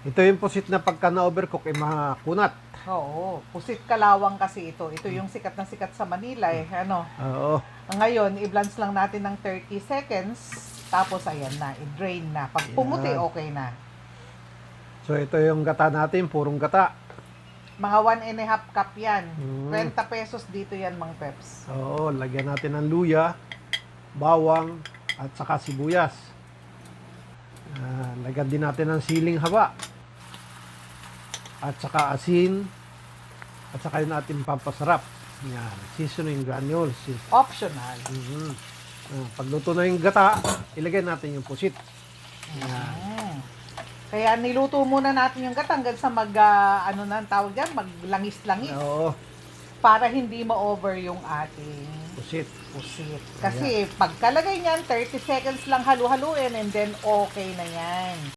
Ito yung pusit na pagka na-overcook ay makunat. Oo, pusit kalawang kasi ito. Ito yung sikat na sikat sa Manila eh. Ano? Oo. Ngayon, i-blanch lang natin ng 30 seconds. Tapos ayan na, i-drain na. Pag pumuti, Yan. okay na. So ito yung gata natin, purong gata. Mga 1.5 cup yan. Mm. 20 pesos dito yan, Mang Peps. Oo, lagyan natin ng luya, bawang, at saka sibuyas. Lagyan din natin ng siling haba. At saka asin. At saka yung ating pampasarap. Yan, seasoning granules. Optional. Pagluto na yung gata, ilagay natin yung pusit. Yan. Mm. Kaya niluto muna natin yung gata hanggang sa ano na ang tawag dyan, maglangis-langis. Oo, Para hindi ma-over yung ating pusit. pusit. Kasi pagkalagay niyan, 30 seconds lang halu-haluin and then okay na yan.